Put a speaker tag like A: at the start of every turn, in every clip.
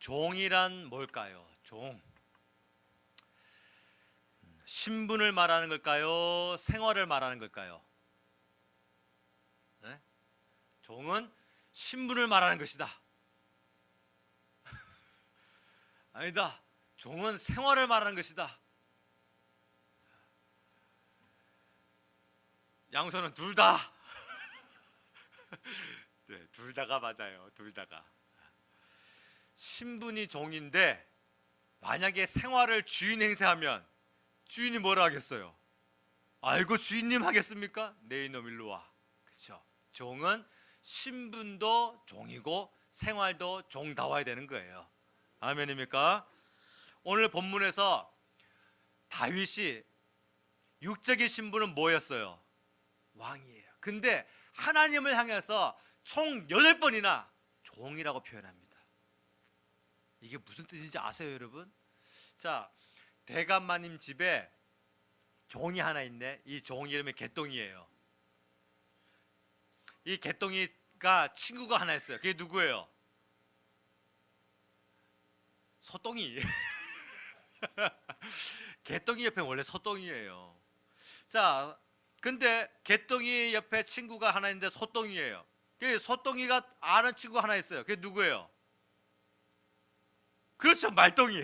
A: 종이란 뭘까요? 종. 신분을 말하는 걸까요? 생활을 말하는 걸까요? 네? 종은 신분을 말하는 것이다. 아니다. 종은 생활을 말하는 것이다. 양손은 둘 다. 네, 둘 다가 맞아요. 둘 다가. 신분이 종인데 만약에 생활을 주인 행세하면 주인이 뭐라 하겠어요? 아이고 주인님 하겠습니까? 내 이놈 일로 와. 그렇죠? 종은 신분도 종이고 생활도 종다워야 되는 거예요. 아멘입니까? 오늘 본문에서 다윗이 육적인 신분은 뭐였어요? 왕이에요. 근데 하나님을 향해서 총 8번이나 종이라고 표현합니다. 이게 무슨 뜻인지 아세요, 여러분? 자, 대감마님 집에 종이 하나 있네. 이 종 이름이 개똥이에요. 이 개똥이가 친구가 하나 있어요. 그게 누구예요? 소똥이. 개똥이 옆에 원래 소똥이에요. 자, 근데 개똥이 옆에 친구가 하나 있는데 소똥이에요. 그 소똥이가 아는 친구 하나 있어요. 그게 누구예요? 그렇죠, 말똥이.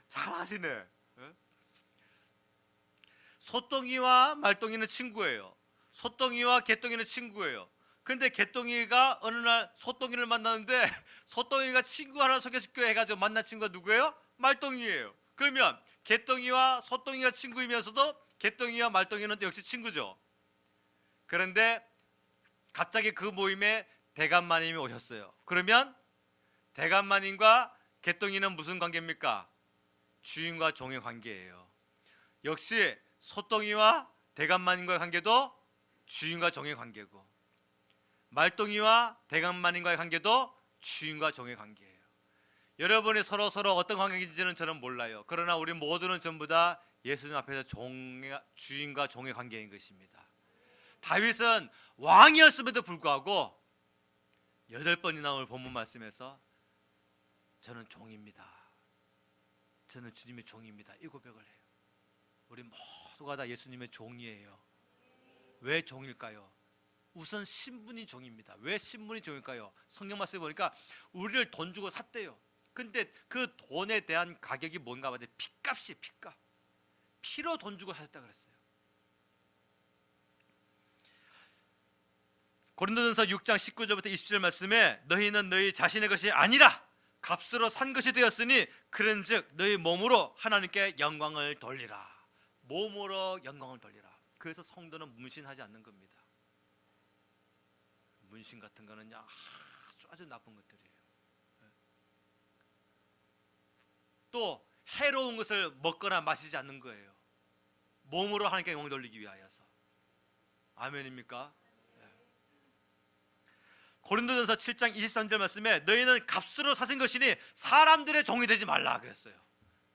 A: 잘 하시네. 소똥이와 말똥이는 친구예요. 소똥이와 개똥이는 친구예요. 근데 개똥이가 어느 날 소똥이를 만나는데 소똥이가 친구 하나 소개시켜 해가지고 만난 친구가 누구예요? 말똥이에요. 그러면 개똥이와 소똥이가 친구이면서도 개똥이와 말똥이는 역시 친구죠. 그런데 갑자기 그 모임에 대감마님이 오셨어요. 그러면 대감마님과 개똥이는 무슨 관계입니까? 주인과 종의 관계예요. 역시 소똥이와 대감마님과의 관계도 주인과 종의 관계고, 말똥이와 대감마님과의 관계도 주인과 종의 관계예요. 여러분이 서로 어떤 관계인지는 저는 몰라요. 그러나 우리 모두는 전부 다 예수님 앞에서 주인과 종의 관계인 것입니다. 다윗은 왕이었음에도 불구하고 8번이나 오늘 본문 말씀에서 저는 종입니다, 저는 주님의 종입니다, 이 고백을 해요. 우리 모두가 다 예수님의 종이에요. 왜 종일까요? 우선 신분이 종입니다. 왜 신분이 종일까요? 성경 말씀에 보니까 우리를 돈 주고 샀대요. 근데 그 돈에 대한 가격이 뭔가 봐도 피값이 피값. 피로 돈 주고 사셨다 그랬어요. 고린도전서 6장 19절부터 20절 말씀에 너희는 너희 자신의 것이 아니라 값으로 산 것이 되었으니 그런즉 너희 몸으로 하나님께 영광을 돌리라. 몸으로 영광을 돌리라. 그래서 성도는 문신하지 않는 겁니다. 문신 같은 거는 아주 나쁜 것들이에요. 또 해로운 것을 먹거나 마시지 않는 거예요. 몸으로 하나님께 영광을 돌리기 위하여서. 아멘입니까? 고린도전서 7장 23절 말씀에 너희는 값으로 사신 것이니 사람들의 종이 되지 말라 그랬어요.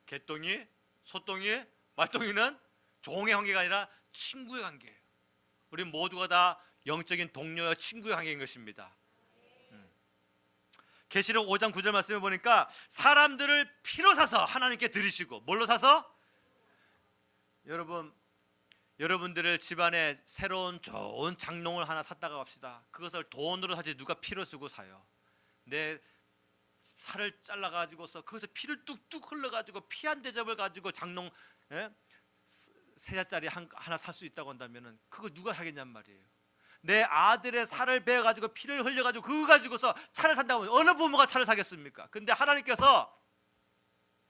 A: 개똥이, 소똥이, 말똥이는 종의 관계가 아니라 친구의 관계예요. 우리 모두가 다 영적인 동료와 친구의 관계인 것입니다. 계시록 5장 9절 말씀에 보니까 사람들을 피로 사서 하나님께 드리시고, 뭘로 사서? 여러분들을 집안에 새로운 좋은 장롱을 하나 샀다고 합시다. 그것을 돈으로 사지 누가 피로 쓰고 사요? 내 살을 잘라가지고서 거기서 피를 뚝뚝 흘러가지고 피 한 대접을 가지고 장롱 세자짜리 하나 살 수 있다고 한다면은 그거 누가 사겠냔 말이에요. 내 아들의 살을 베어가지고 피를 흘려가지고 그거 가지고서 차를 산다고 하면 어느 부모가 차를 사겠습니까? 근데 하나님께서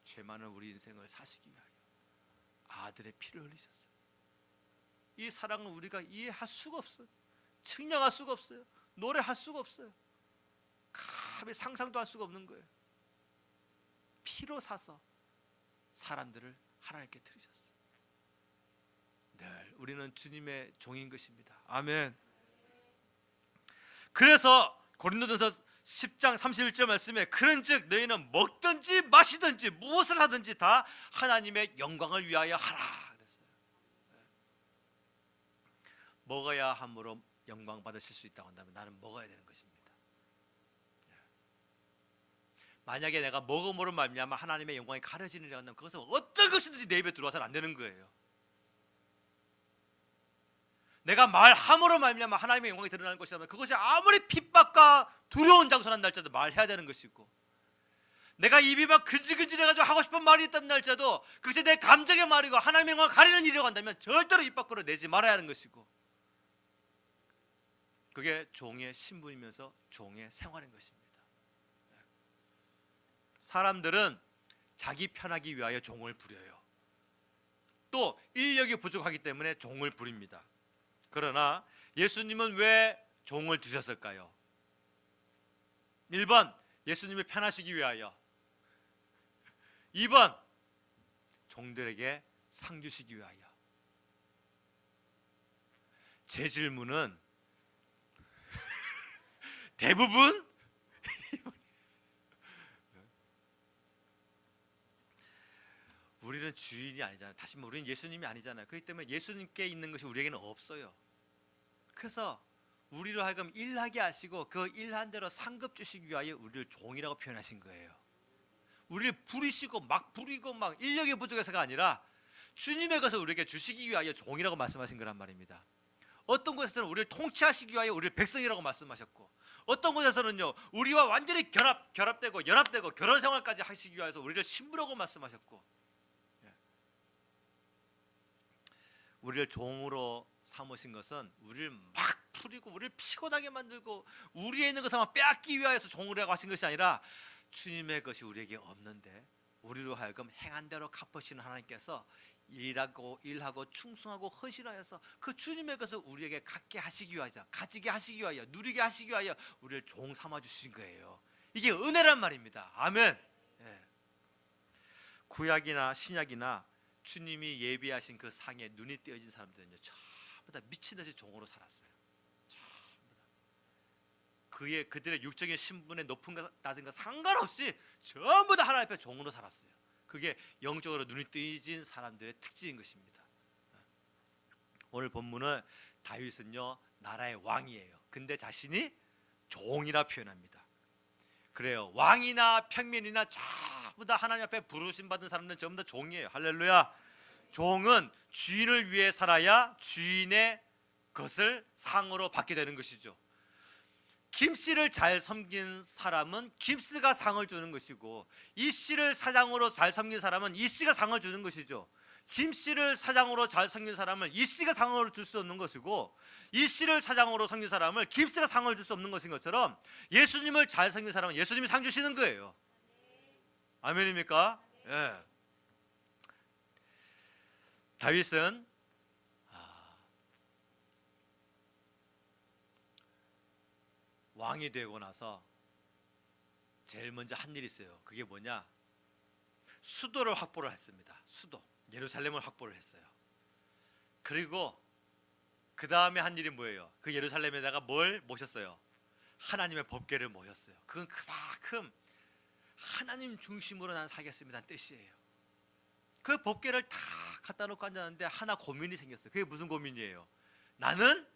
A: 죄 많은 우리 인생을 사시기 위하여 아들의 피를 흘리셨어요. 이 사랑은 우리가 이해할 수가 없어요. 측량할 수가 없어요. 노래할 수가 없어요. 감히 상상도 할 수가 없는 거예요. 피로 사서 사람들을 하나님께 드리셨어요. 늘 우리는 주님의 종인 것입니다. 아멘. 그래서 고린도전서 10장 31절 말씀에 그런즉 너희는 먹든지 마시든지 무엇을 하든지 다 하나님의 영광을 위하여 하라 그랬어요. 먹어야 함으로 영광 받으실 수 있다고 한다면 나는 먹어야 되는 것입니다. 만약에 내가 먹음으로 말미암아 하나님의 영광이 가려지느라 한다면 그것은 어떤 것이든지 내 입에 들어와서는 안 되는 거예요. 내가 말함으로 말미암아 하나님의 영광이 드러나는 것이라면 그것이 아무리 핍박과 두려운 장소란 날짜도 말해야 되는 것이고, 내가 입이 막 근질근질해가지고 하고 싶은 말이 있다는 날짜도 그것이 내 감정의 말이고 하나님의 영광을 가리는 일이라고 한다면 절대로 입 밖으로 내지 말아야 하는 것이고, 그게 종의 신분이면서 종의 생활인 것입니다. 사람들은 자기 편하기 위하여 종을 부려요. 또 인력이 부족하기 때문에 종을 부립니다. 그러나 예수님은 왜 종을 두셨을까요? 1번 예수님이 편하시기 위하여, 2번 종들에게 상 주시기 위하여. 제 질문은 대부분 우리는 주인이 아니잖아요. 다시 말해 우리는 예수님이 아니잖아요. 그렇기 때문에 예수님께 있는 것이 우리에게는 없어요. 그래서 우리로 하여금 일하게 하시고 그 일한 대로 상급 주시기 위하여 우리를 종이라고 표현하신 거예요. 우리를 부리시고 막 부리고 막 인력이 부족해서가 아니라 주님의 것을 우리에게 주시기 위하여 종이라고 말씀하신 거란 말입니다. 어떤 곳에서는 우리를 통치하시기 위하여 우리를 백성이라고 말씀하셨고, 어떤 곳에서는요 우리와 완전히 결합되고 연합되고 결혼 생활까지 하시기 위해서 우리를 신부라고 말씀하셨고, 우리를 종으로 삼으신 것은 우리를 막 풀이고 우리를 피곤하게 만들고 우리에 있는 것을 빼앗기 위하여서 종으로 하신 것이 아니라 주님의 것이 우리에게 없는데 우리로 하여금 행한 대로 갚으시는 하나님께서 일하고 충성하고 헌신하여서 그 주님의 것을 우리에게 갖게 하시기 위하여, 가지게 하시기 위하여, 누리게 하시기 위하여 우리를 종 삼아 주신 거예요. 이게 은혜란 말입니다. 아멘. 구약이나 신약이나 주님이 예비하신 그 상에 눈이 띄어진 사람들은요 전부 다 미친 듯이 종으로 살았어요. 전부 다 그들의 육적인 신분의 높은가 낮은가 상관없이 전부 다 하나님 앞에 종으로 살았어요. 그게 영적으로 눈이 띄어진 사람들의 특징인 것입니다. 오늘 본문은 다윗은요 나라의 왕이에요. 근데 자신이 종이라 표현합니다. 그래요. 왕이나 평민이나 전부 다 하나님 앞에 부르심 받은 사람들은 전부 다 종이에요. 할렐루야. 종은 주인을 위해 살아야 주인의 것을 상으로 받게 되는 것이죠. 김씨를 잘 섬긴 사람은 김씨가 상을 주는 것이고, 이씨를 사장으로 잘 섬긴 사람은 이씨가 상을 주는 것이죠. 김씨를 사장으로 잘 섬긴 사람은 이씨가 상을 줄 수 없는 것이고, 이씨를 사장으로 섬긴 사람을 김씨가 상을 줄 수 없는 것인 것처럼 예수님을 잘 섬긴 사람은 예수님이 상 주시는 거예요. 아멘입니까? 예. 다윗은 왕이 되고 나서 제일 먼저 한 일이 있어요. 그게 뭐냐? 수도를 확보를 했습니다. 수도, 예루살렘을 확보를 했어요. 그리고 그 다음에 한 일이 뭐예요? 그 예루살렘에다가 뭘 모셨어요? 하나님의 법궤를 모셨어요. 그건 그만큼 하나님 중심으로 난 살겠습니다는 뜻이에요. 그 법궤를 다 갖다 놓고 앉았는데 하나 고민이 생겼어요. 그게 무슨 고민이에요? 나는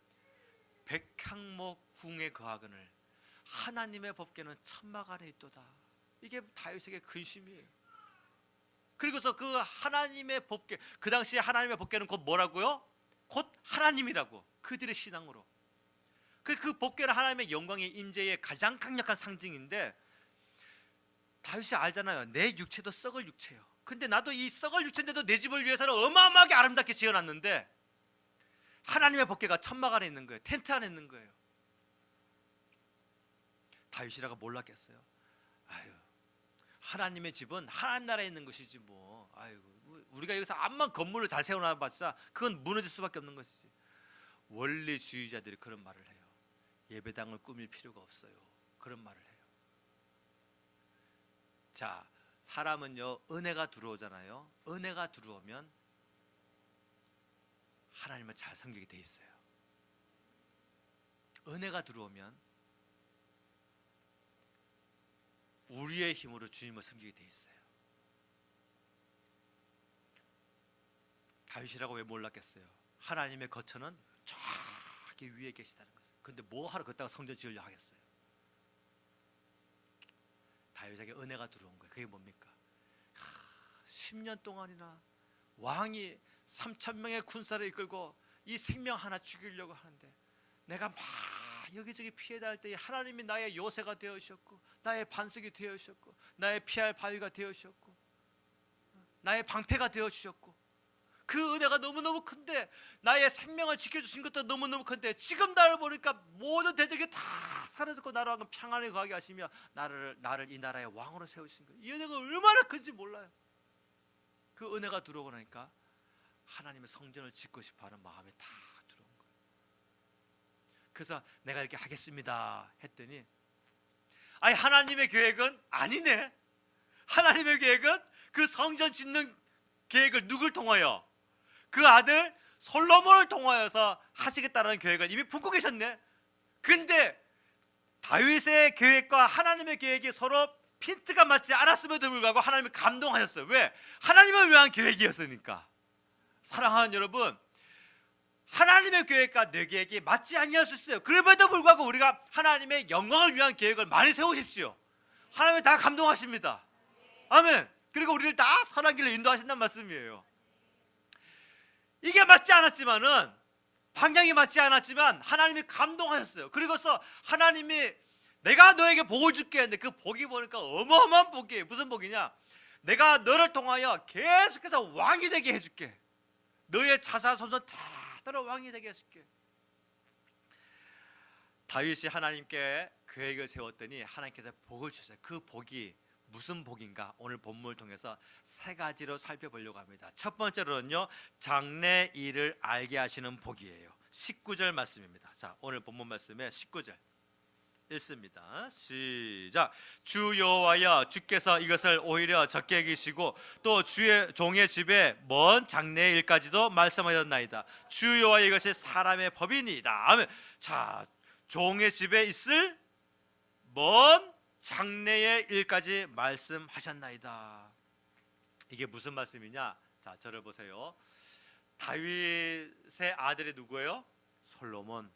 A: 백향목 궁에 거하거늘 하나님의 법궤는 천막 안에 있도다. 이게 다윗에게 근심이에요. 그리고서 그 하나님의 법궤, 그 당시에 하나님의 법궤는 곧 뭐라고요? 곧 하나님이라고, 그들의 신앙으로. 그 법궤는 하나님의 영광의 임재의 가장 강력한 상징인데, 다윗이 알잖아요. 내 육체도 썩을 육체예요. 근데 나도 이 썩을 육체인데도 내 집을 위해서는 어마어마하게 아름답게 지어놨는데 하나님의 법궤가 천막 안에 있는 거예요. 텐트 안에 있는 거예요. 다윗이라가 몰랐겠어요. 아유, 하나님의 집은 하나님 나라에 있는 것이지 뭐. 아이고, 우리가 여기서 암만 건물을 잘 세워놔봤자 그건 무너질 수밖에 없는 것이지. 원리주의자들이 그런 말을 해요. 예배당을 꾸밀 필요가 없어요. 그런 말을 해요. 자, 사람은요 은혜가 들어오잖아요. 은혜가 들어오면 하나님을 잘 섬기게 돼 있어요. 은혜가 들어오면 우리의 힘으로 주님을 섬기게 돼 있어요. 다윗이라고 왜 몰랐겠어요? 하나님의 거처는 저기 위에 계시다는 것을. 근데 뭐 하러 걷다가 성전 지으려 하겠어요? 다윗에게 은혜가 들어온 거예요. 그게 뭡니까? 10년 동안이나 왕이 3,000명의 군사를 이끌고 이 생명 하나 죽이려고 하는데 내가 막 여기저기 피해 다닐 때 하나님이 나의 요새가 되어주셨고 나의 반석이 되어주셨고 나의 피할 바위가 되어주셨고 나의 방패가 되어주셨고 그 은혜가 너무너무 큰데 나의 생명을 지켜주신 것도 너무너무 큰데 지금 나를 보니까 모든 대적이 다 사라졌고 나로 하여금 평안에 거하게 하시며 나를 이 나라의 왕으로 세우신 거예요. 이 은혜가 얼마나 큰지 몰라요. 그 은혜가 들어오고 나니까 하나님의 성전을 짓고 싶어하는 마음이 다 들어온 거예요. 그래서 내가 이렇게 하겠습니다 했더니 아니 하나님의 계획은 아니네. 하나님의 계획은 그 성전 짓는 계획을 누굴 통하여? 그 아들 솔로몬을 통하여서 하시겠다는 계획을 이미 품고 계셨네. 근데 다윗의 계획과 하나님의 계획이 서로 핀트가 맞지 않았음에도 불구하고 하나님이 감동하셨어요. 왜? 하나님을 위한 계획이었으니까. 사랑하는 여러분, 하나님의 계획과 내 계획이 맞지 아니할 수 있어요. 그럼에도 불구하고 우리가 하나님의 영광을 위한 계획을 많이 세우십시오. 하나님이 다 감동하십니다. 아멘. 그리고 우리를 다 선한 길로 인도하신다는 말씀이에요. 이게 맞지 않았지만은 방향이 맞지 않았지만 하나님이 감동하셨어요. 그리고서 하나님이 내가 너에게 복을 줄게 했는데 그 복이 보니까 어마어마한 복이에요. 무슨 복이냐? 내가 너를 통하여 계속해서 왕이 되게 해줄게. 너의 자사손손 다 따라 왕이 되게 해줄게. 다윗이 하나님께 계획을 세웠더니 하나님께서 복을 주셨어요. 그 복이 무슨 복인가? 오늘 본문을 통해서 세 가지로 살펴보려고 합니다. 첫 번째로는요, 장래 일을 알게 하시는 복이에요. 19절 말씀입니다. 자, 오늘 본문 말씀의 19절 읽습니다. 시작. 주 여호와여, 주께서 이것을 오히려 적게 여기시고 또 주의 종의 집에 먼 장래의 일까지도 말씀하셨나이다. 주 여호와여, 이것이 사람의 법이니이다. 아멘. 자, 종의 집에 있을 먼 장래의 일까지 말씀하셨나이다. 이게 무슨 말씀이냐? 자, 저를 보세요. 다윗의 아들이 누구예요? 솔로몬.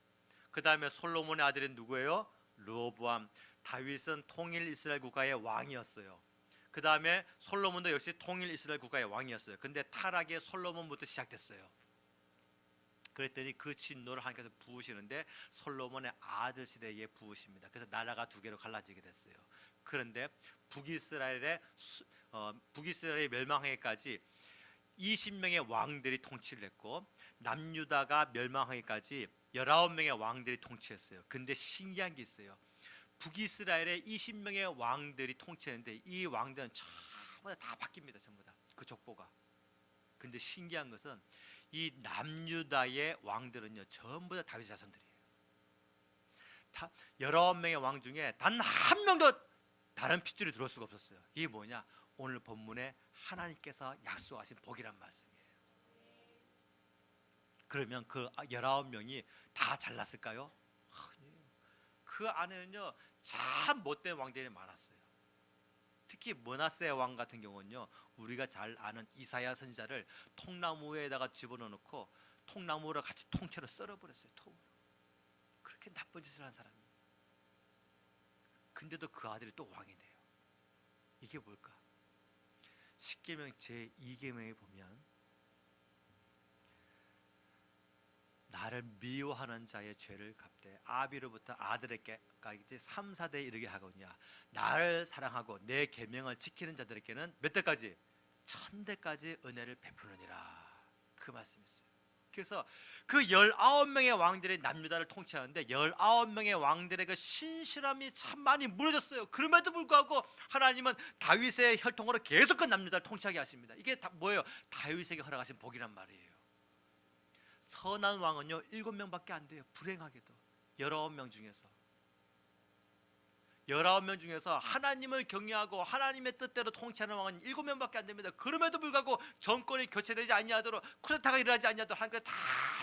A: 그 다음에 솔로몬의 아들이 누구예요? 르호보암. 다윗은 통일 이스라엘 국가의 왕이었어요. 그 다음에 솔로몬도 역시 통일 이스라엘 국가의 왕이었어요. 근데 타락이 솔로몬부터 시작됐어요. 그랬더니 그 진노를 하나님께서 부으시는데 솔로몬의 아들 시대에 부으십니다. 그래서 나라가 두 개로 갈라지게 됐어요. 그런데 북이스라엘의 멸망하기까지 20명의 왕들이 통치를 했고 남유다가 멸망하기까지 19명의 왕들이 통치했어요. 근데 신기한 게 있어요. 북이스라엘의 20명의 왕들이 통치했는데 이 왕들은 전부 다 바뀝니다. 전부 다 그 족보가. 근데 신기한 것은 이 남유다의 왕들은요 전부 다 다윗 자손들이에요. 19명의 왕 중에 단 한 명도 다른 핏줄이 들어올 수가 없었어요. 이게 뭐냐? 오늘 본문에 하나님께서 약속하신 복이란 말씀이에요. 그러면 그 19명이 다 잘났을까요? 아니에요. 그 안에는요 참 못된 왕들이 많았어요. 특히 므낫세 왕 같은 경우는요, 우리가 잘 아는 이사야 선지자를 통나무에다가 집어넣고 통나무로 같이 통째로 썰어버렸어요. 통으로. 그렇게 나쁜 짓을 한 사람이에요. 근데도 그 아들이 또 왕이 돼요. 이게 뭘까? 십계명 제2계명에 보면 나를 미워하는 자의 죄를 갚되 아비로부터 아들에게까지 3, 4대에 이르게 하거니와 나를 사랑하고 내 계명을 지키는 자들에게는 몇 대까지? 1000대까지 은혜를 베푸느니라. 그 말씀이 있어요. 그래서 그 19명의 왕들이 남유다를 통치하는데 19명의 왕들의 그 신실함이 참 많이 무너졌어요. 그럼에도 불구하고 하나님은 다윗의 혈통으로 계속 그 남유다를 통치하게 하십니다. 이게 다 뭐예요? 다윗에게 허락하신 복이란 말이에요. 선한 왕은요 7명밖에 안 돼요. 불행하게도 19명 중에서 19명 중에서 하나님을 경외하고 하나님의 뜻대로 통치하는 왕은 7명밖에 안 됩니다. 그럼에도 불구하고 정권이 교체되지 아니하도록 쿠데타가 일어나지 아니하도록 하나님께서 다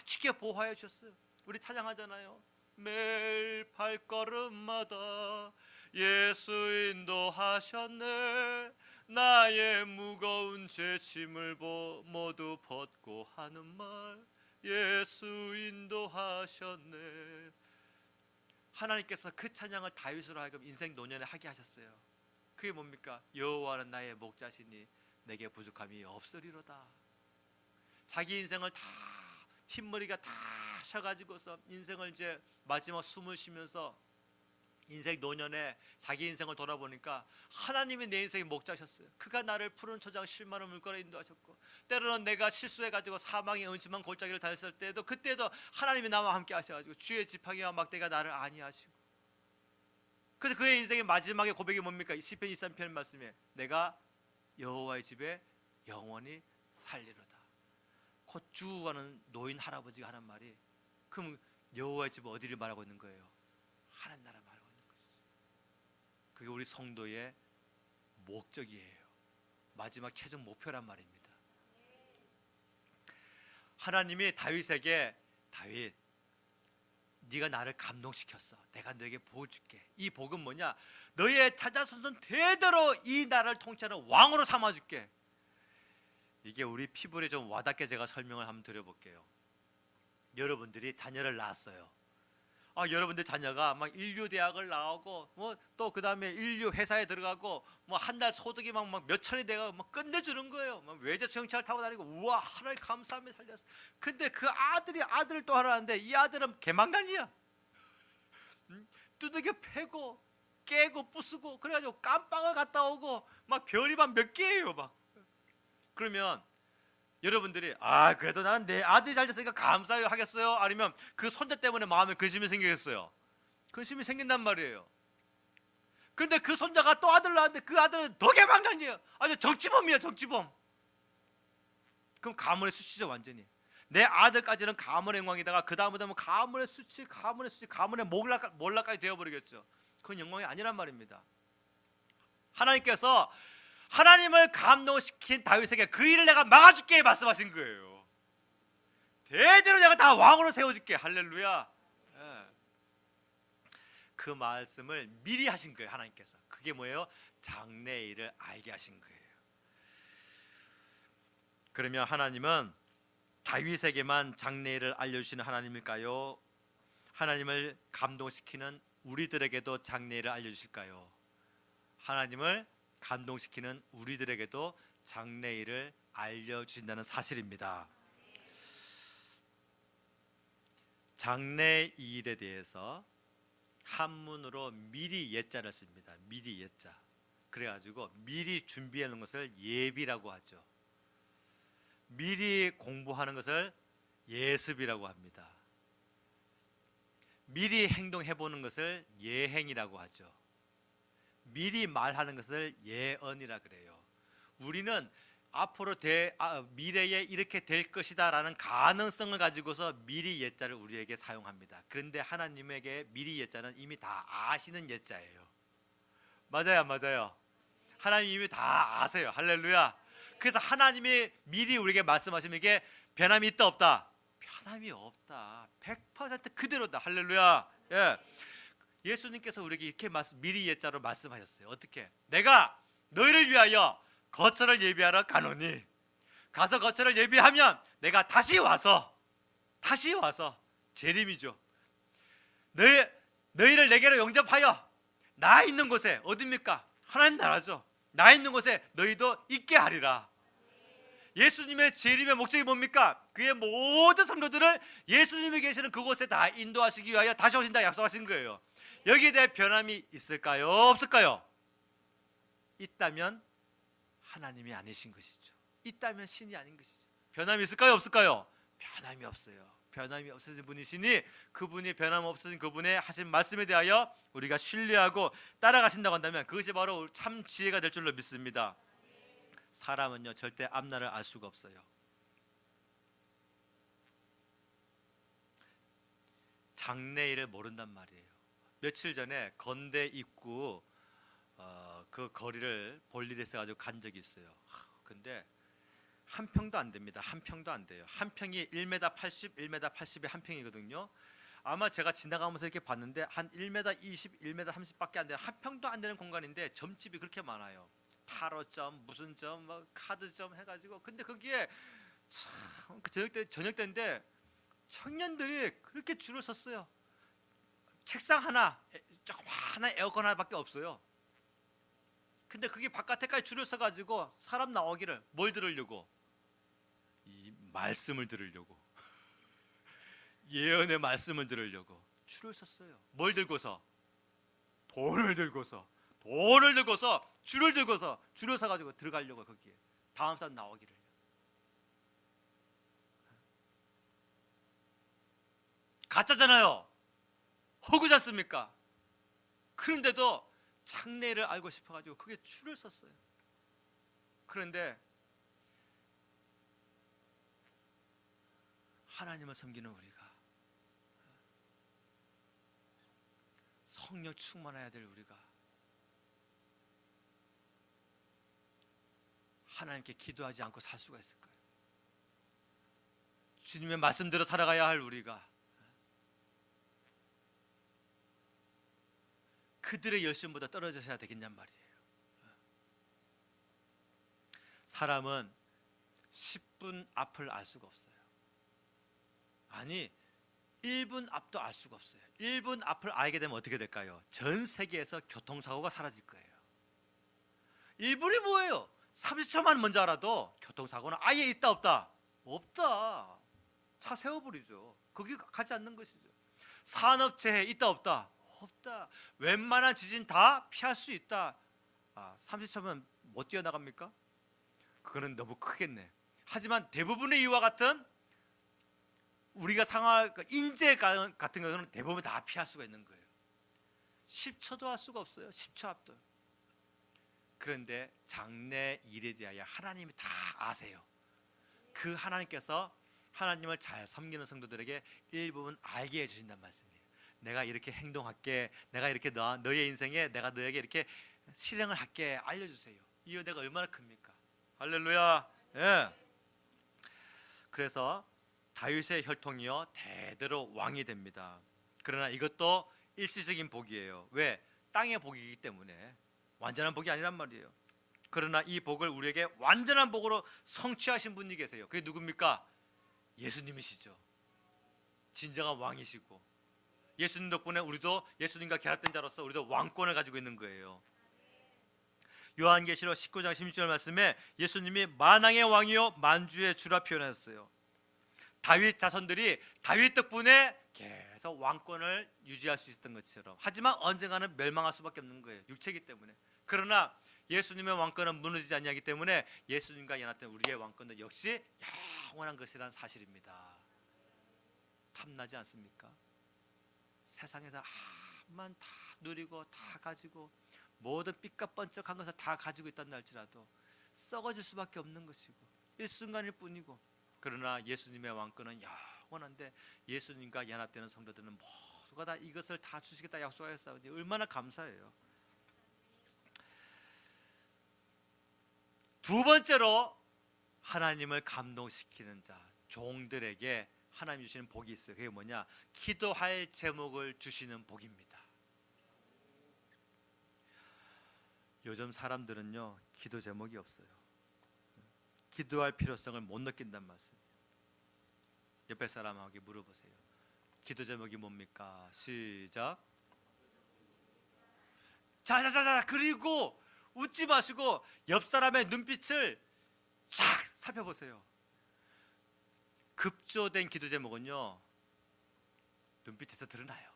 A: 지켜 보호해 주셨어요. 우리 찬양하잖아요. 매일 발걸음마다 예수 인도하셨네. 나의 무거운 제 짐을 모두 벗고 하는 말 예수 인도하셨네. 하나님께서 그 찬양을 다윗으로 하여금 인생 노년에 하게 하셨어요. 그게 뭡니까? 여호와는 나의 목자시니 내게 부족함이 없으리로다. 자기 인생을 다 흰머리가 다 셔가지고서 인생을 이제 마지막 숨을 쉬면서 인생 노년에 자기 인생을 돌아보니까 하나님이 내 인생의 목자셨어요. 그가 나를 푸른 초장 실만한 물가로 인도하셨고, 때로는 내가 실수해가지고 사망의 음침한 골짜기를 달렸을 때도 그때도 하나님이 나와 함께 하셔가지고 주의 지팡이와 막대가 나를 안위하시고, 그래서 그의 인생의 마지막에 고백이 뭡니까? 시편 23편 말씀에 내가 여호와의 집에 영원히 살리로다. 곧 죽어가는 노인 할아버지가 하는 말이, 그럼 여호와의 집은 어디를 말하고 있는 거예요? 하나님 나라 말하고 있는 것이죠. 그게 우리 성도의 목적이에요. 마지막 최종 목표란 말입니다. 하나님이 다윗에게, 다윗 네가 나를 감동시켰어. 내가 너에게 복을 줄게. 이 복은 뭐냐? 너의 자자손손 대대로 이 나라를 통치하는 왕으로 삼아줄게. 이게 우리 피부에 좀 와닿게 제가 설명을 한번 드려볼게요. 여러분들이 자녀를 낳았어요. 여러분들 자녀가 막 인류 대학을 나오고 뭐 또 그 다음에 인류 회사에 들어가고 뭐 한 달 소득이 막 몇천이 돼가 막 끝내주는 거예요. 막 외제 수영차를 타고 다니고, 우와 하나님 감사하며 살렸어. 근데 그 아들이 아들을 또 하라는데 이 아들은 개망간이야. 두들겨 패고 깨고 부수고 그래가지고 깜빵을 갔다 오고 막 별이 막 몇 개예요 막. 그러면 여러분들이 그래도 나는 내 아들이 잘 됐으니까 감사해요 하겠어요? 아니면 그 손자 때문에 마음에 근심이 생기겠어요? 근심이 생긴단 말이에요. 근데 그 손자가 또 아들 낳았는데 그 아들은 더 개망간이에요. 아주 정치범이야, 정치범. 그럼 가문의 수치죠, 완전히. 내 아들까지는 가문의 영광이다가 그 다음부터는 가문의 수치, 가문의 몰락까지 되어버리겠죠. 그건 영광이 아니란 말입니다. 하나님께서 하나님을 감동시킨 다윗에게 그 일을 내가 막아줄게 말씀하신 거예요. 대대로 내가 다 왕으로 세워줄게. 할렐루야. 그 말씀을 미리 하신 거예요, 하나님께서. 그게 뭐예요? 장래일을 알게 하신 거예요. 그러면 하나님은 다윗에게만 장래일을 알려주시는 하나님일까요? 하나님을 감동시키는 우리들에게도 장래일을 알려주실까요? 하나님을 감동시키는 우리들에게도 장래일을 알려주신다는 사실입니다. 장래일에 대해서 한문으로 미리 예자를 씁니다. 미리 예자. 그래가지고 미리 준비하는 것을 예비라고 하죠. 미리 공부하는 것을 예습이라고 합니다. 미리 행동해보는 것을 예행이라고 하죠. 미리 말하는 것을 예언이라 그래요. 우리는 앞으로 미래에 이렇게 될 것이다 라는 가능성을 가지고서 미리 예자를 우리에게 사용합니다. 그런데 하나님에게 미리 예자는 이미 다 아시는 예자예요. 맞아요, 안 맞아요? 하나님 이미 다 아세요. 할렐루야. 그래서 하나님이 미리 우리에게 말씀하시면 이게 변함이 있다 없다? 변함이 없다. 100% 그대로다. 할렐루야. 예수님께서 우리에게 이렇게 미리 예자로 말씀하셨어요. 어떻게? 내가 너희를 위하여 거처를 예비하러 가노니, 가서 거처를 예비하면 내가 다시 와서 재림이죠. 너희를 내게로 영접하여 나 있는 곳에, 어디입니까? 하나님 나라죠. 나 있는 곳에 너희도 있게 하리라. 예수님의 재림의 목적이 뭡니까? 그의 모든 성도들을 예수님이 계시는 그곳에 다 인도하시기 위하여 다시 오신다 약속하신 거예요. 여기에 대해 변함이 있을까요? 없을까요? 있다면 하나님이 아니신 것이죠. 있다면 신이 아닌 것이죠. 변함이 있을까요? 없을까요? 변함이 없어요. 변함이 없으신 분이시니 그분이 변함 없으신 그분의 하신 말씀에 대하여 우리가 신뢰하고 따라가신다고 한다면 그것이 바로 참 지혜가 될 줄로 믿습니다. 사람은요 절대 앞날을 알 수가 없어요. 장래일을 모른단 말이에요. 며칠 전에 건대 입구 그 거리를 볼 일이 있어가지고 간 적이 있어요. 근데 한 평도 안 됩니다. 한 평도 안 돼요. 한 평이 1m 80, 1m 80이 한 평이거든요. 아마 제가 지나가면서 이렇게 봤는데 한 1m 20, 1m 30밖에 안 되는 한 평도 안 되는 공간인데 점집이 그렇게 많아요. 타로점, 무슨 점, 뭐 카드점 해가지고. 근데 거기에 참 저녁 때인데 청년들이 그렇게 줄을 섰어요. 책상 하나, 조그마한 에어컨 하나밖에 없어요. 근데 그게 바깥에까지 줄을 서가지고 사람 나오기를 뭘 들으려고? 이 말씀을 들으려고. 예언의 말씀을 들으려고 줄을 섰어요. 뭘 들고서? 돈을 들고서. 돈을 들고서 줄을 들고서 줄을 서가지고 들어가려고. 거기에 다음 사람 나오기를. 가짜잖아요. 허구지 않습니까? 그런데도 장래를 알고 싶어가지고 그게 줄을 섰어요. 그런데 하나님을 섬기는 우리가, 성령 충만해야 될 우리가 하나님께 기도하지 않고 살 수가 있을까요? 주님의 말씀대로 살아가야 할 우리가 그들의 열심보다 떨어져야 되겠냔 말이에요. 사람은 10분 앞을 알 수가 없어요. 아니 1분 앞도 알 수가 없어요. 1분 앞을 알게 되면 어떻게 될까요? 전 세계에서 교통사고가 사라질 거예요. 1분이 뭐예요? 30초만 먼저 알아도 교통사고는 아예 있다 없다? 없다. 차 세워버리죠. 거기 가지 않는 것이죠. 산업재해 있다 없다? 없다. 웬만한 지진 다 피할 수 있다. 30초면 못 뛰어나갑니까? 그거는 너무 크겠네. 하지만 대부분의 이와 같은 우리가 상황, 인재 같은 경우는 대부분 다 피할 수가 있는 거예요. 10초도 할 수가 없어요. 10초 앞도. 그런데 장래 일에 대하여 하나님이 다 아세요. 그 하나님께서 하나님을 잘 섬기는 성도들에게 일부분 알게 해주신단 말씀이에요. 내가 이렇게 행동할게. 내가 이렇게 너의 인생에 내가 너에게 이렇게 실행을 할게. 알려주세요. 이 은혜가 얼마나 큽니까? 할렐루야. 예. 그래서 다윗의 혈통이요 대대로 왕이 됩니다. 그러나 이것도 일시적인 복이에요. 왜? 땅의 복이기 때문에 완전한 복이 아니란 말이에요. 그러나 이 복을 우리에게 완전한 복으로 성취하신 분이 계세요. 그게 누굽니까? 예수님이시죠. 진정한 왕이시고, 예수님 덕분에 우리도 예수님과 결합된 자로서 우리도 왕권을 가지고 있는 거예요. 요한계시록 19장 16절 말씀에 예수님이 만왕의 왕이요 만주의 주라 표현하셨어요. 다윗 자손들이 다윗 덕분에 계속 왕권을 유지할 수 있었던 것처럼, 하지만 언젠가는 멸망할 수밖에 없는 거예요. 육체이기 때문에. 그러나 예수님의 왕권은 무너지지 않냐기 때문에 예수님과 연합된 우리의 왕권도 역시 영원한 것이라는 사실입니다. 탐나지 않습니까? 세상에서 만 다 누리고 다 가지고 모든 삐까뻔쩍한 것을 다 가지고 있다는 할지라도 썩어질 수밖에 없는 것이고 일순간일 뿐이고, 그러나 예수님의 왕권은 영원한데 예수님과 연합되는 성도들은 모두가 다 이것을 다 주시겠다 약속하셨어요. 얼마나 감사해요. 두 번째로 하나님을 감동시키는 자, 종들에게 하나님 주시는 복이 있어요. 그게 뭐냐? 기도할 제목을 주시는 복입니다. 요즘 사람들은요 기도 제목이 없어요. 기도할 필요성을 못 느낀단 말씀이에요. 옆에 사람에게 물어보세요. 기도 제목이 뭡니까? 시작. 자자자자. 그리고 웃지 마시고 옆 사람의 눈빛을 싹 살펴보세요. 급조된 기도 제목은요 눈빛에서 드러나요.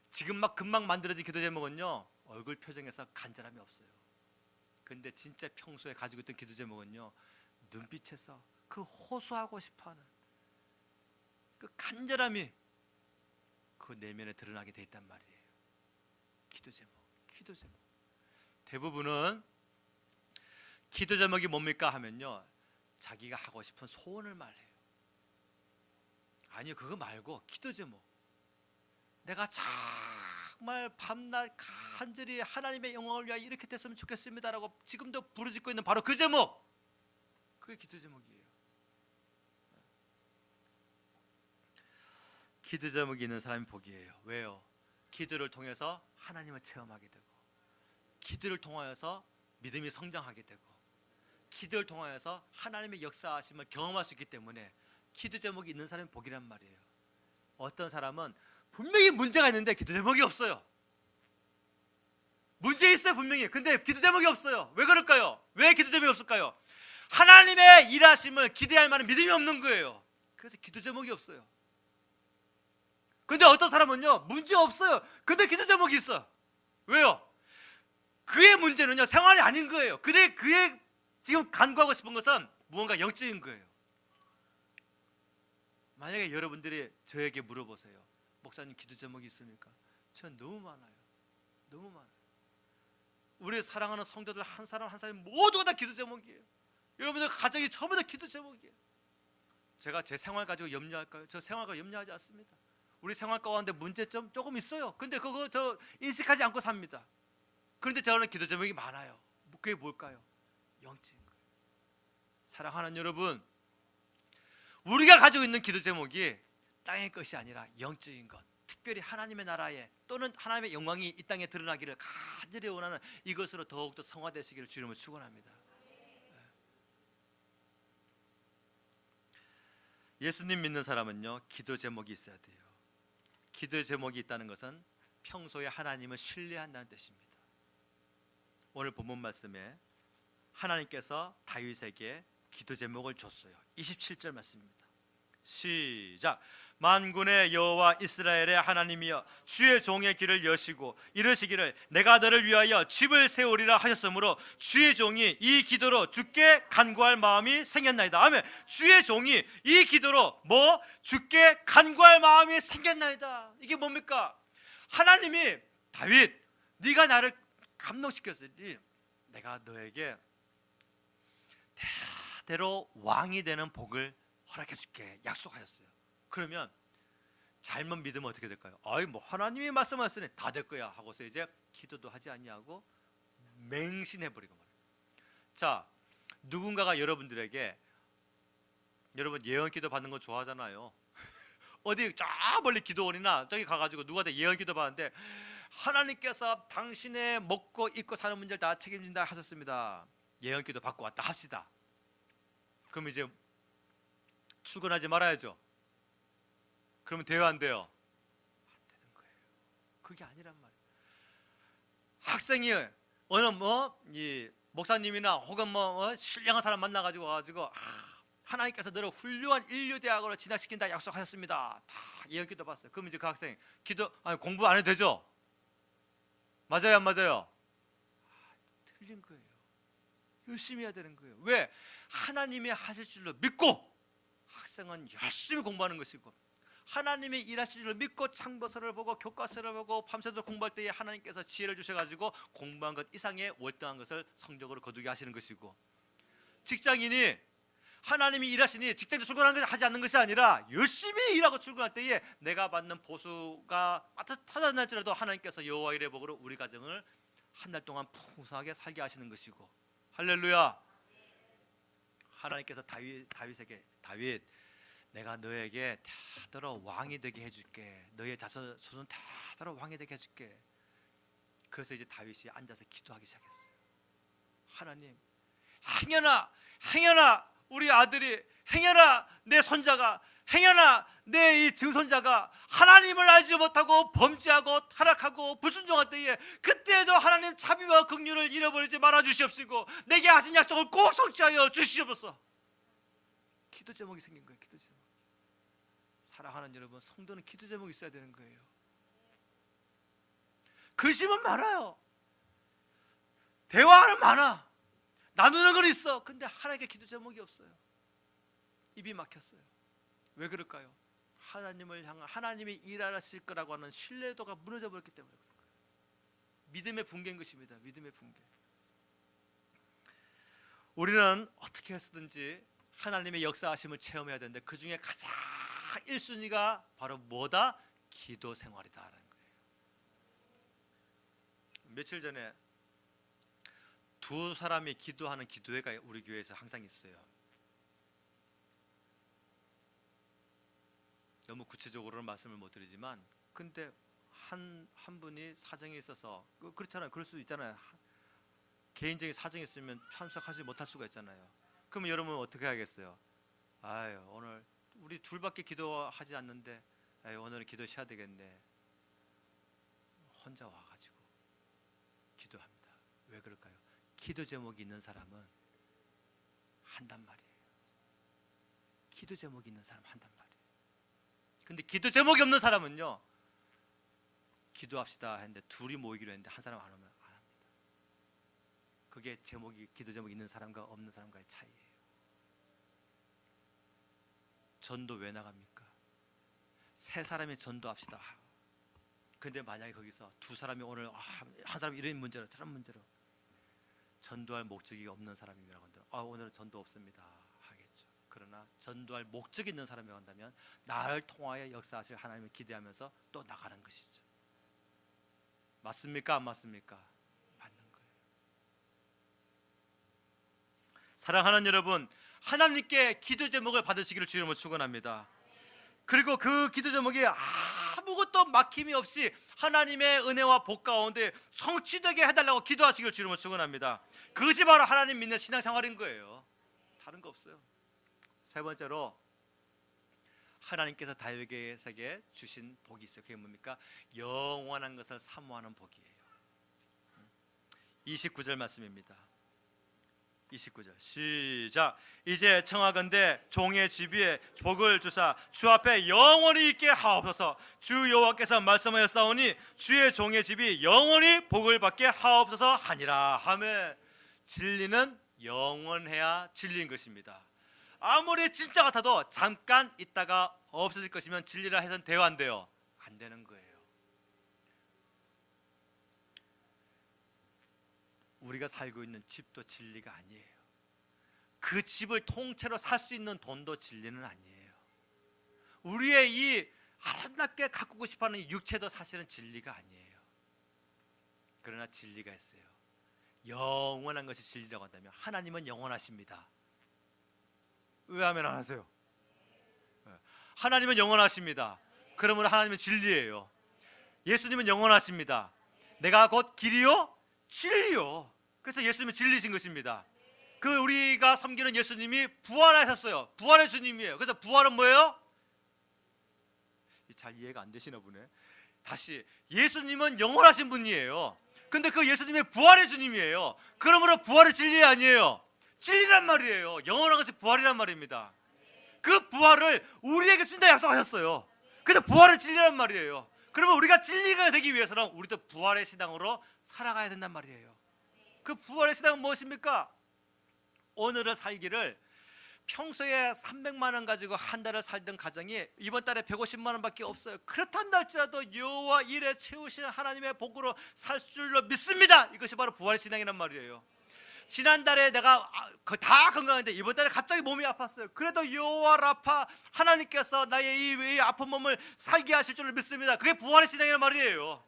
A: 지금 막 금방 만들어진 기도 제목은요 얼굴 표정에서 간절함이 없어요. 근데 진짜 평소에 가지고 있던 기도 제목은요 눈빛에서 그 호소하고 싶어하는 그 간절함이 그 내면에 드러나게 돼 있단 말이에요. 기도 제목, 기도 제목. 대부분은 기도 제목이 뭡니까 하면요 자기가 하고 싶은 소원을 말해요. 아니요, 그거 말고 기도 제목. 내가 정말 밤낮 간절히 하나님의 영광을 위하여 이렇게 됐으면 좋겠습니다라고 지금도 부르짖고 있는 바로 그 제목, 그게 기도 제목이에요. 기도 제목이 있는 사람이 복이에요. 왜요? 기도를 통해서 하나님을 체험하게 되고, 기도를 통하여서 믿음이 성장하게 되고, 기도를 통하여서 하나님의 역사하심을 경험할 수 있기 때문에 기도 제목이 있는 사람이 복이란 말이에요. 어떤 사람은 분명히 문제가 있는데 기도 제목이 없어요. 문제 있어요 분명히. 근데 기도 제목이 없어요. 왜 그럴까요? 왜 기도 제목이 없을까요? 하나님의 일하심을 기대할 만한 믿음이 없는 거예요. 그래서 기도 제목이 없어요. 근데 어떤 사람은요 문제 없어요. 근데 기도 제목이 있어. 왜요? 그의 문제는요 생활이 아닌 거예요. 근데 그의 지금 간구하고 싶은 것은 무언가 영적인 거예요. 만약에 여러분들이 저에게 물어보세요. 목사님 기도 제목이 있습니까? 저는 너무 많아요. 너무 많아요. 우리 사랑하는 성도들 한 사람 한 사람 모두가 다 기도 제목이에요. 여러분들 가정이 전부 다 기도 제목이에요. 제가 제 생활 가지고 염려할까요? 저 생활과 염려하지 않습니다. 우리 생활 가운데 문제점 조금 있어요. 근데 그거 저 인식하지 않고 삽니다. 그런데 저는 기도 제목이 많아요. 그게 뭘까요? 영적인 거예요. 사랑하는 여러분, 우리가 가지고 있는 기도 제목이 땅의 것이 아니라 영적인 것, 특별히 하나님의 나라에 또는 하나님의 영광이 이 땅에 드러나기를 간절히 원하는 이것으로 더욱더 성화되시기를 주님을 축원합니다. 예수님 믿는 사람은요 기도 제목이 있어야 돼요. 기도 제목이 있다는 것은 평소에 하나님을 신뢰한다는 뜻입니다. 오늘 본문 말씀에 하나님께서 다윗에게 기도 제목을 줬어요. 27절 말씀입니다. 시작. 만군의 여호와 이스라엘의 하나님이여 주의 종의 길을 여시고 이르시기를 내가 너를 위하여 집을 세우리라 하셨으므로 주의 종이 이 기도로 주께 간구할 마음이 생겼나이다. 아멘. 주의 종이 이 기도로 주께 간구할 마음이 생겼나이다. 이게 뭡니까? 하나님이 다윗 네가 나를 감동시켰으니 내가 너에게 대대로 왕이 되는 복을 허락해 줄게 약속하였어요. 그러면 잘못 믿으면 어떻게 될까요? 하나님이 말씀하셨으니 다 될 거야 하고서 이제 기도도 하지 아니하고 맹신해 버리고 말이에요. 자, 누군가가 여러분들에게 여러분 예언기도 받는 거 좋아하잖아요. 어디 저 멀리 기도원이나 저기 가가지고 누구한테 예언기도 받는데 하나님께서 당신의 먹고 입고 사는 문제를 다 책임진다 하셨습니다. 예언기도 받고 왔다 합시다. 그럼 이제 출근하지 말아야죠. 그러면 돼요 안 돼요? 안 되는 거예요. 그게 아니란 말이에요. 학생이 어느 이 목사님이나 혹은 신령한 사람 만나가지고 하나님께서 너를 훌륭한 인류대학으로 진학시킨다 약속하셨습니다. 다 예언기도 봤어요. 그럼 이제 그 학생 공부 안 해도 되죠? 맞아요 안 맞아요? 틀린 거예요. 열심히 해야 되는 거예요. 왜? 하나님이 하실 줄로 믿고 학생은 열심히 공부하는 것이고 하나님이 일하실 줄을 믿고 참고서를 보고 교과서를 보고 밤새도록 공부할 때에 하나님께서 지혜를 주셔가지고 공부한 것 이상의 월등한 것을 성적으로 거두게 하시는 것이고 직장인이 하나님이 일하시니 직장에 출근하지 않는 것이 아니라 열심히 일하고 출근할 때에 내가 받는 보수가 따뜻하다 날지라도 하나님께서 여호와 일의 복으로 우리 가정을 한 달 동안 풍성하게 살게 하시는 것이고 할렐루야. 하나님께서 다윗에게 다윗 내가 너에게 대대로 왕이 되게 해줄게. 너의 자손 대대로 왕이 되게 해줄게. 그래서 이제 다윗이 앉아서 기도하기 시작했어요. 하나님 행여나 우리 아들이 행여나 내 손자가 행여나 내 이 증손자가 하나님을 알지 못하고 범죄하고 타락하고 불순종할 때에 그때에도 하나님 자비와 긍휼을 잃어버리지 말아 주시옵시고 내게 하신 약속을 꼭 성취하여 주시옵소서. 기도 제목이 생긴 거예요. 기도 제목. 사랑하는 여러분, 성도는 기도 제목이 있어야 되는 거예요. 글심은 많아요. 대화는 많아. 나누는 건 있어. 근데 하나님께 기도 제목이 없어요. 입이 막혔어요. 왜 그럴까요? 하나님을 향한 하나님이 일하실 거라고 하는 신뢰도가 무너져 버렸기 때문에 그런 거예요. 믿음의 붕괴인 것입니다. 믿음의 붕괴. 우리는 어떻게 해서든지 하나님의 역사하심을 체험해야 되는데 그 중에 가장 1순위가 바로 뭐다? 기도 생활이다라는 거예요. 며칠 전에 두 사람이 기도하는 기도회가 우리 교회에서 항상 있어요. 너무 구체적으로는 말씀을 못 드리지만 근데 한 분이 사정이 있어서 그렇잖아요. 그럴 수 있잖아요. 개인적인 사정이 있으면 참석하지 못할 수가 있잖아요. 그러면 여러분 어떻게 하겠어요? 오늘 우리 둘밖에 기도하지 않는데 오늘은 기도 쉬어야 되겠네. 혼자 와가지고 기도 왜 그럴까요? 기도 제목이 있는 사람은 한단 말이에요. 기도 제목이 있는 사람 한단 말이에요. 근데 기도 제목이 없는 사람은요, 기도합시다 했는데 둘이 모이기로 했는데 한 사람 안 오면 안 합니다. 그게 기도 제목이 있는 사람과 없는 사람과의 차이예요. 전도 왜 나갑니까? 세 사람이 전도합시다. 근데 만약에 거기서 두 사람이 오늘 한 사람이 이런 문제로 저런 문제로 전도할 목적이 없는 사람이라고 한다면 오늘은 전도 없습니다 하겠죠. 그러나 전도할 목적이 있는 사람이라고 한다면 나를 통하여 역사하실 하나님을 기대하면서 또 나가는 것이죠. 맞습니까? 안 맞습니까? 맞는 거예요. 사랑하는 여러분, 하나님께 기도 제목을 받으시기를 주님으로 축원합니다. 그리고 그 기도 제목이 아무것도 막힘이 없이 하나님의 은혜와 복 가운데 성취되게 해달라고 기도하시기를 주님으로 축원합니다. 그것이 바로 하나님 믿는 신앙생활인 거예요. 다른 거 없어요. 세 번째로 하나님께서 다윗에게 주신 복이 있어요. 그게 뭡니까? 영원한 것을 사모하는 복이에요. 29절 말씀입니다. 29절 시작. 이제 청하건대 종의 집 위에 복을 주사 주 앞에 영원히 있게 하옵소서. 주 여호와께서 말씀하였사오니 주의 종의 집이 영원히 복을 받게 하옵소서 하니라. 하며 진리는 영원해야 진리인 것입니다. 아무리 진짜 같아도 잠깐 있다가 없어질 것이면 진리라 해서는 돼요, 안 돼요? 안 되는 거예요. 우리가 살고 있는 집도 진리가 아니에요. 그 집을 통째로 살 수 있는 돈도 진리는 아니에요. 우리의 이 아름답게 가꾸고 싶어하는 육체도 사실은 진리가 아니에요. 그러나 진리가 있어요. 영원한 것이 진리라고 한다면 하나님은 영원하십니다. 왜 아멘 안 하세요? 하나님은 영원하십니다. 그러므로 하나님은 진리예요. 예수님은 영원하십니다. 내가 곧 길이요 진리요. 그래서 예수님은 진리신 것입니다. 그 우리가 섬기는 예수님이 부활하셨어요. 부활의 주님이에요. 그래서 부활은 뭐예요? 잘 이해가 안 되시나 보네. 다시, 예수님은 영원하신 분이에요. 근데 그 예수님이 부활의 주님이에요. 그러므로 부활의 진리 아니에요. 진리란 말이에요. 영원한 것이 부활이란 말입니다. 그 부활을 우리에게 준다 약속하셨어요. 그래서 부활의 진리란 말이에요. 그러면 우리가 진리가 되기 위해서는 우리도 부활의 신앙으로 살아가야 된단 말이에요. 그 부활의 신앙은 무엇입니까? 오늘을 살기를 평소에 300만 원 가지고 한 달을 살던 가정이 이번 달에 150만 원밖에 없어요. 그렇단다 할지라도 여호와 일에 채우신 하나님의 복으로 살 줄로 믿습니다. 이것이 바로 부활의 신앙이란 말이에요. 지난달에 내가 다 건강한데 이번 달에 갑자기 몸이 아팠어요. 그래도 여호와 라파 하나님께서 나의 이 아픈 몸을 살게 하실 줄로 믿습니다. 그게 부활의 신앙이란 말이에요.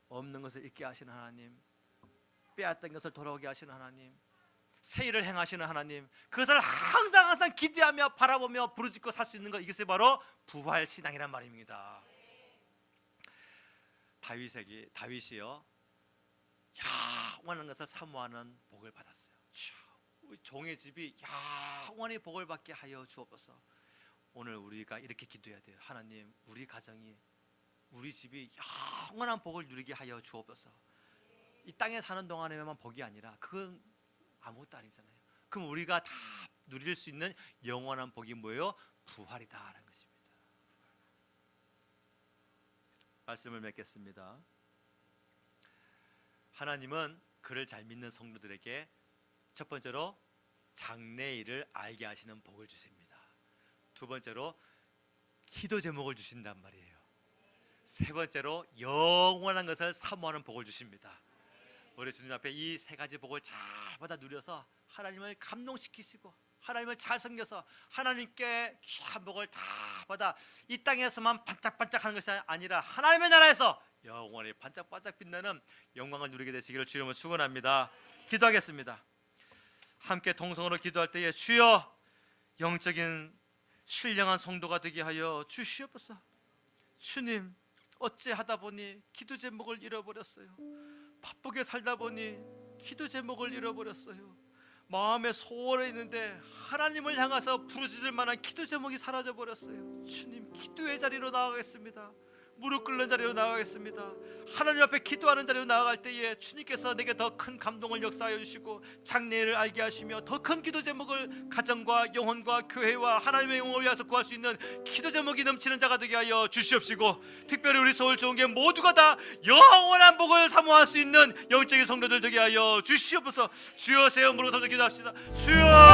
A: 없는 것을 잊게 하시는 하나님, 빼앗던 것을 돌아오게 하시는 하나님, 새 일을 행하시는 하나님, 그것을 항상 기대하며 바라보며 부르짖고 살 수 있는 것, 이것이 바로 부활 신앙이란 말입니다. 다윗이요 영원한 것을 사모하는 복을 받았어요. 우리 종의 집이 영원히 복을 받게 하여 주옵소서. 오늘 우리가 이렇게 기도해야 돼요. 하나님, 우리 가정이, 우리 집이 영원한 복을 누리게 하여 주옵소서. 이 땅에 사는 동안에만 복이 아니라 그건 아무것도 아니잖아요. 그럼 우리가 다 누릴 수 있는 영원한 복이 뭐예요? 부활이다라는 것입니다. 말씀을 맺겠습니다. 하나님은 그를 잘 믿는 성도들에게 첫 번째로 장래일을 알게 하시는 복을 주십니다. 두 번째로 기도 제목을 주신단 말이에요. 세 번째로 영원한 것을 사모하는 복을 주십니다. 우리 주님 앞에 이 세 가지 복을 잘 받아 누려서 하나님을 감동시키시고 하나님을 잘 섬겨서 하나님께 귀한 복을 다 받아 이 땅에서만 반짝반짝하는 것이 아니라 하나님의 나라에서 영원히 반짝반짝 빛나는 영광을 누리게 되시기를 주님으로 축원합니다. 기도하겠습니다. 함께 동성으로 기도할 때에 주여, 영적인 신령한 성도가 되게 하여 주시옵소서. 주님, 어찌하다 보니 기도 제목을 잃어버렸어요. 바쁘게 살다 보니 기도 제목을 잃어버렸어요. 마음에 소원이 있는데 하나님을 향해서 부르짖을 만한 기도 제목이 사라져 버렸어요. 주님, 기도의 자리로 나아가겠습니다. 무릎 꿇는 자리로 나아가겠습니다. 하나님 앞에 기도하는 자리로 나아갈 때에 주님께서 내게 더 큰 감동을 역사하여 주시고 장래를 알게 하시며 더 큰 기도 제목을 가정과 영혼과 교회와 하나님의 영혼을 위해서 구할 수 있는 기도 제목이 넘치는 자가 되게 하여 주시옵시고, 특별히 우리 서울 좋은교회 모두가 다 영원한 복을 사모할 수 있는 영적인 성도들 되게 하여 주시옵소서. 주여 세 이름으로 더 기도합시다. 주여